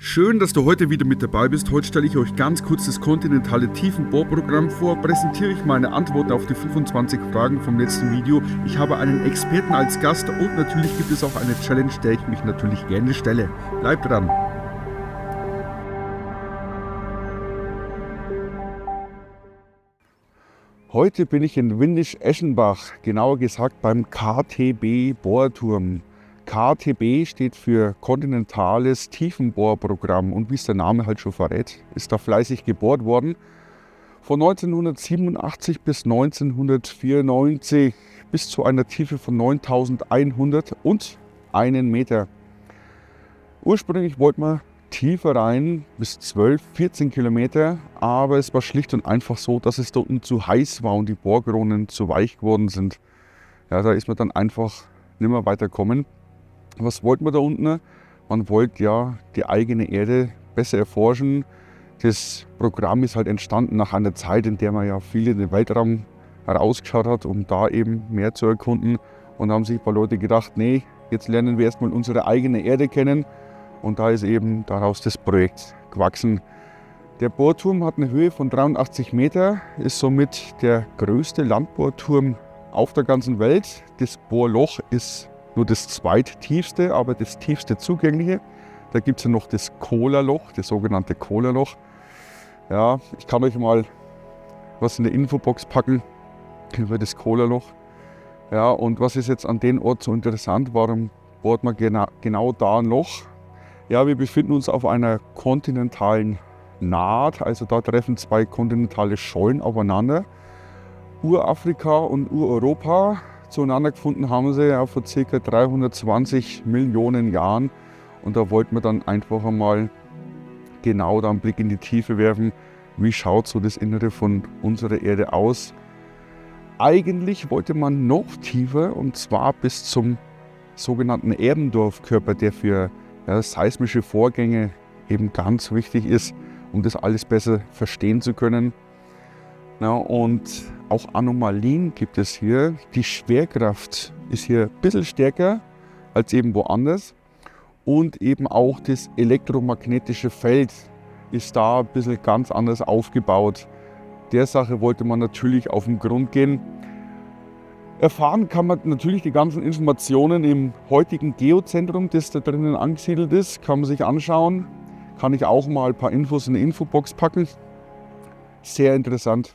Schön, dass du heute wieder mit dabei bist. Heute stelle ich euch ganz kurz das kontinentale Tiefenbohrprogramm vor, präsentiere ich meine Antworten auf die 25 Fragen vom letzten Video. Ich habe einen Experten als Gast und natürlich gibt es auch eine Challenge, der ich mich natürlich gerne stelle. Bleibt dran! Heute bin ich in Windisch-Eschenbach, genauer gesagt beim KTB-Bohrturm. KTB steht für Kontinentales Tiefenbohrprogramm und wie es der Name halt schon verrät, ist da fleißig gebohrt worden. Von 1987 bis 1994 bis zu einer Tiefe von 9101 Meter. Ursprünglich wollten wir tiefer rein, bis 12, 14 Kilometer, aber es war schlicht und einfach so, dass es da unten zu heiß war und die Bohrkronen zu weich geworden sind. Ja, da ist man dann einfach nicht mehr weiterkommen. Was wollten wir da unten? Man wollte ja die eigene Erde besser erforschen. Das Programm ist halt entstanden nach einer Zeit, in der man ja viel in den Weltraum herausgeschaut hat, um da eben mehr zu erkunden. Und da haben sich ein paar Leute gedacht, nee, jetzt lernen wir erstmal unsere eigene Erde kennen. Und da ist eben daraus das Projekt gewachsen. Der Bohrturm hat eine Höhe von 83 Meter, ist somit der größte Landbohrturm auf der ganzen Welt. Das Bohrloch ist nur das zweittiefste, aber das tiefste zugängliche. Da gibt es ja noch das Kola-Loch, das sogenannte Kola-Loch. Ja, ich kann euch mal was in der Infobox packen über das Kola-Loch. Ja, und was ist jetzt an dem Ort so interessant? Warum bohrt man genau da ein Loch? Ja, wir befinden uns auf einer kontinentalen Naht, also da treffen zwei kontinentale Schollen aufeinander. Urafrika und Ureuropa. Zueinander gefunden haben sie ja vor ca. 320 Millionen Jahren und da wollten wir dann einfach einmal genau da einen Blick in die Tiefe werfen, wie schaut so das Innere von unserer Erde aus. Eigentlich wollte man noch tiefer und zwar bis zum sogenannten Erbendorf-Körper, der für seismische Vorgänge eben ganz wichtig ist, um das alles besser verstehen zu können. Ja, und auch Anomalien gibt es hier. Die Schwerkraft ist hier ein bisschen stärker als eben woanders. Und eben auch das elektromagnetische Feld ist da ein bisschen ganz anders aufgebaut. Der Sache wollte man natürlich auf den Grund gehen. Erfahren kann man natürlich die ganzen Informationen im heutigen Geozentrum, das da drinnen angesiedelt ist. Kann man sich anschauen. Kann ich auch mal ein paar Infos in die Infobox packen. Sehr interessant.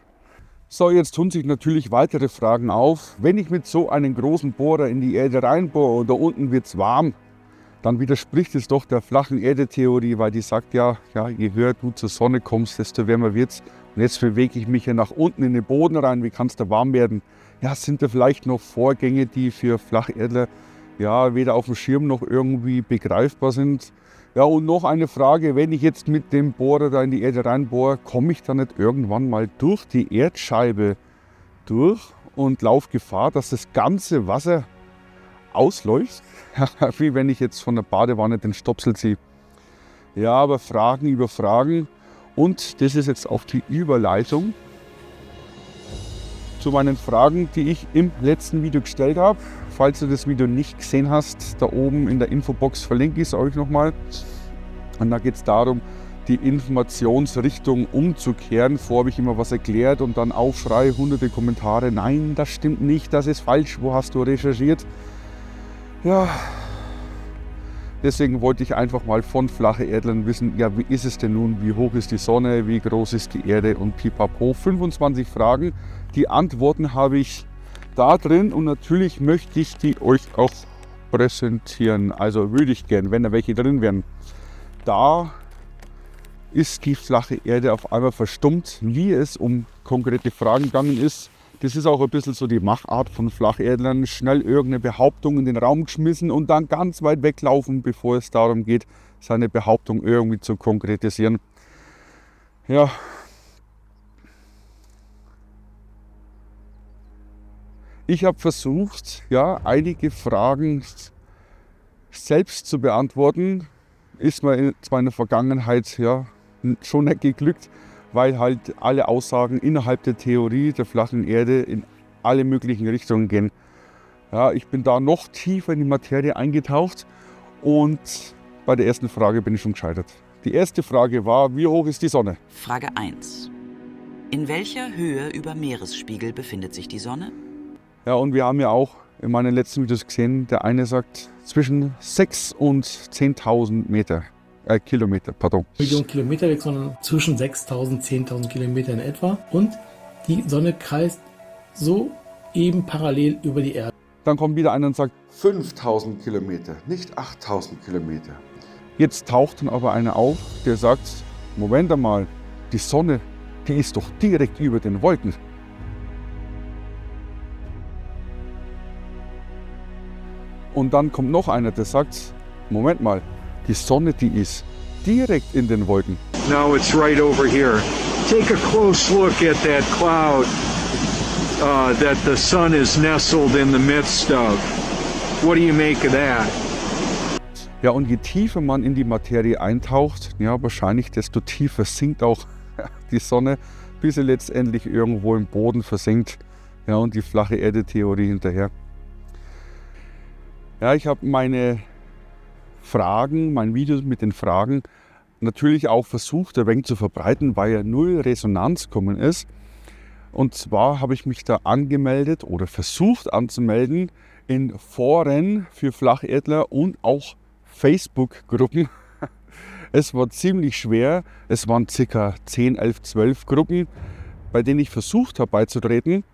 So, jetzt tun sich natürlich weitere Fragen auf. Wenn ich mit so einem großen Bohrer in die Erde reinbohre und da unten wird es warm, dann widerspricht es doch der flachen Erde-Theorie, weil die sagt ja, je höher du zur Sonne kommst, desto wärmer wird es. Und jetzt bewege ich mich ja nach unten in den Boden rein, wie kann es da warm werden? Ja, sind da vielleicht noch Vorgänge, die für Flacherdler weder auf dem Schirm noch irgendwie begreifbar sind? Ja, und noch eine Frage, wenn ich jetzt mit dem Bohrer da in die Erde reinbohre, komme ich da nicht irgendwann mal durch die Erdscheibe durch und laufe Gefahr, dass das ganze Wasser ausläuft? Wie wenn ich jetzt von der Badewanne den Stopsel ziehe. Ja, aber Fragen über Fragen und das ist jetzt auch die Überleitung zu meinen Fragen, die ich im letzten Video gestellt habe. Falls du das Video nicht gesehen hast, da oben in der Infobox verlinke ich es euch nochmal. Und da geht es darum, die Informationsrichtung umzukehren. Vorher habe ich immer was erklärt und dann Aufschrei, hunderte Kommentare. Nein, das stimmt nicht, das ist falsch. Wo hast du recherchiert? Ja, deswegen wollte ich einfach mal von Flacherdlern wissen, ja, wie ist es denn nun? Wie hoch ist die Sonne? Wie groß ist die Erde? Und pipapo. 25 Fragen. Die Antworten habe ich da drin und natürlich möchte ich die euch auch präsentieren. Also würde ich gern, wenn da welche drin wären. Da ist die flache Erde auf einmal verstummt, wie es um konkrete Fragen gegangen ist. Das ist auch ein bisschen so die Machart von Flacherdlern. Schnell irgendeine Behauptung in den Raum geschmissen und dann ganz weit weglaufen, bevor es darum geht, seine Behauptung irgendwie zu konkretisieren. Ja. Ich habe versucht, einige Fragen selbst zu beantworten. Ist mir zwar in der Vergangenheit schon nicht geglückt, weil halt alle Aussagen innerhalb der Theorie der flachen Erde in alle möglichen Richtungen gehen. Ja, ich bin da noch tiefer in die Materie eingetaucht und bei der ersten Frage bin ich schon gescheitert. Die erste Frage war, wie hoch ist die Sonne? Frage 1. In welcher Höhe über Meeresspiegel befindet sich die Sonne? Ja, und wir haben ja auch in meinen letzten Videos gesehen, der eine sagt zwischen 6.000 und 10.000 Kilometer. Millionen Kilometer weg, sondern zwischen 6.000 und 10.000 Kilometer in etwa. Und die Sonne kreist so eben parallel über die Erde. Dann kommt wieder einer und sagt 5.000 Kilometer, nicht 8.000 Kilometer. Jetzt taucht dann aber einer auf, der sagt, Moment einmal, die Sonne, die ist doch direkt über den Wolken. Und dann kommt noch einer, der sagt, Moment mal, die Sonne, die ist direkt in den Wolken. No, it's right over here. Take a close look at that cloud that the sun is nestled in the midst of. What do you make of that? Ja, und je tiefer man in die Materie eintaucht, ja, wahrscheinlich desto tiefer sinkt auch die Sonne, bis sie letztendlich irgendwo im Boden versinkt. Ja, und die flache Erde-Theorie hinterher. Ja, ich habe meine Videos mit den Fragen natürlich auch versucht, ein wenig zu verbreiten, weil ja null Resonanz gekommen ist. Und zwar habe ich mich da angemeldet oder versucht anzumelden in Foren für Flacherdler und auch Facebook-Gruppen. Es war ziemlich schwer. Es waren ca. 10, 11, 12 Gruppen, bei denen ich versucht habe beizutreten.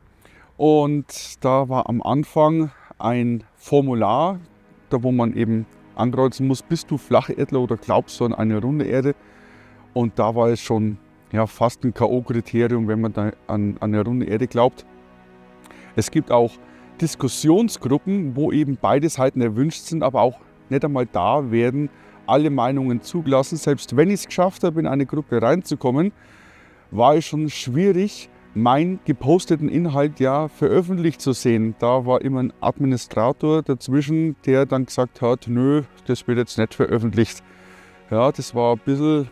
Und da war am Anfang ein Formular, da wo man eben ankreuzen muss, bist du Flacherdler oder glaubst du an eine runde Erde? Und da war es schon fast ein K.O.-Kriterium, wenn man da an eine runde Erde glaubt. Es gibt auch Diskussionsgruppen, wo eben beide Seiten erwünscht sind, aber auch nicht einmal da werden alle Meinungen zugelassen. Selbst wenn ich es geschafft habe, in eine Gruppe reinzukommen, war es schon schwierig, meinen geposteten Inhalt veröffentlicht zu sehen. Da war immer ein Administrator dazwischen, der dann gesagt hat, nö, das wird jetzt nicht veröffentlicht. Ja, das war ein bisschen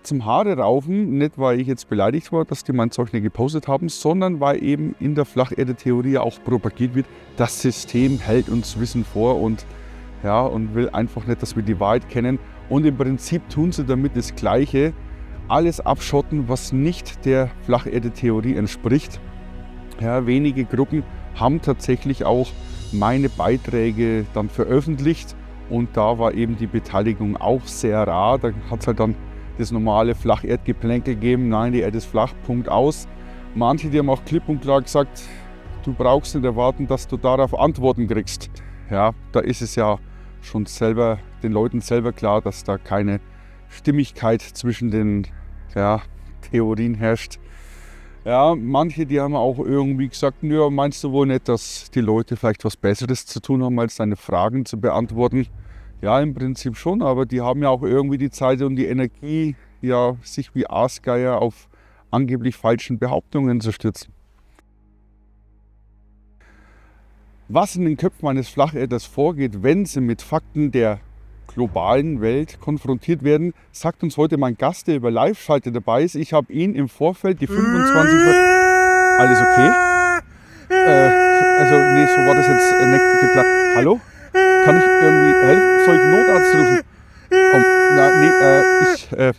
zum Haare raufen, nicht weil ich jetzt beleidigt war, dass die mein Zeug nicht gepostet haben, sondern weil eben in der Flacherde-Theorie auch propagiert wird, das System hält uns Wissen vor und will einfach nicht, dass wir die Wahrheit kennen. Und im Prinzip tun sie damit das Gleiche, alles abschotten, was nicht der Flacherde-Theorie entspricht. Ja, wenige Gruppen haben tatsächlich auch meine Beiträge dann veröffentlicht und da war eben die Beteiligung auch sehr rar. Da hat es halt dann das normale Flacherdgeplänkel gegeben, nein, die Erde ist flach, Punkt aus. Manche, die haben auch klipp und klar gesagt, du brauchst nicht erwarten, dass du darauf Antworten kriegst. Ja, da ist es ja schon den Leuten selber klar, dass da keine Stimmigkeit zwischen den Theorien herrscht. Ja, manche, die haben auch irgendwie gesagt, ja, meinst du wohl nicht, dass die Leute vielleicht was Besseres zu tun haben, als deine Fragen zu beantworten? Ja, im Prinzip schon, aber die haben ja auch irgendwie die Zeit und die Energie, sich wie Aasgeier auf angeblich falschen Behauptungen zu stürzen. Was in den Köpfen eines Flacherdlers vorgeht, wenn sie mit Fakten der globalen Welt konfrontiert werden, sagt uns heute mein Gast, der über Live-Schalte dabei ist. Ich habe ihn im Vorfeld die 25... Alles okay? Nee, so war das jetzt nicht geplant. Hallo? Kann ich irgendwie helfen? Soll ich einen Notarzt rufen?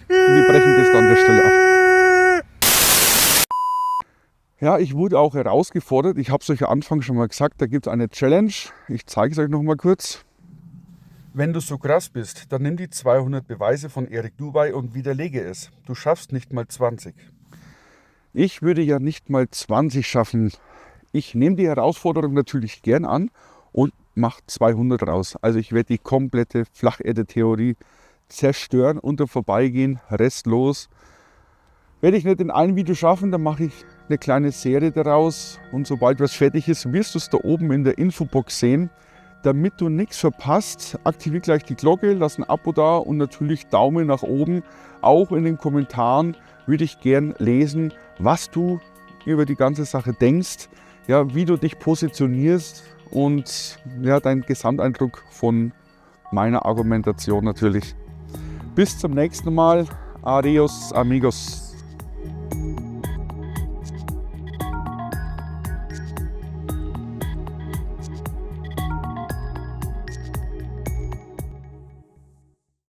Wir brechen das dann an der Stelle ab. Ja, ich wurde auch herausgefordert. Ich habe es euch am Anfang schon mal gesagt, da gibt es eine Challenge. Ich zeige es euch noch mal kurz. Wenn du so krass bist, dann nimm die 200 Beweise von Eric Dubai und widerlege es. Du schaffst nicht mal 20. Ich würde ja nicht mal 20 schaffen. Ich nehme die Herausforderung natürlich gern an und mache 200 raus. Also ich werde die komplette Flacherde-Theorie zerstören, unter Vorbeigehen, restlos. Werde ich nicht in einem Video schaffen, dann mache ich eine kleine Serie daraus. Und sobald was fertig ist, wirst du es da oben in der Infobox sehen. Damit du nichts verpasst, aktiviere gleich die Glocke, lass ein Abo da und natürlich Daumen nach oben. Auch in den Kommentaren würde ich gern lesen, was du über die ganze Sache denkst, wie du dich positionierst und dein Gesamteindruck von meiner Argumentation natürlich. Bis zum nächsten Mal. Adios, amigos.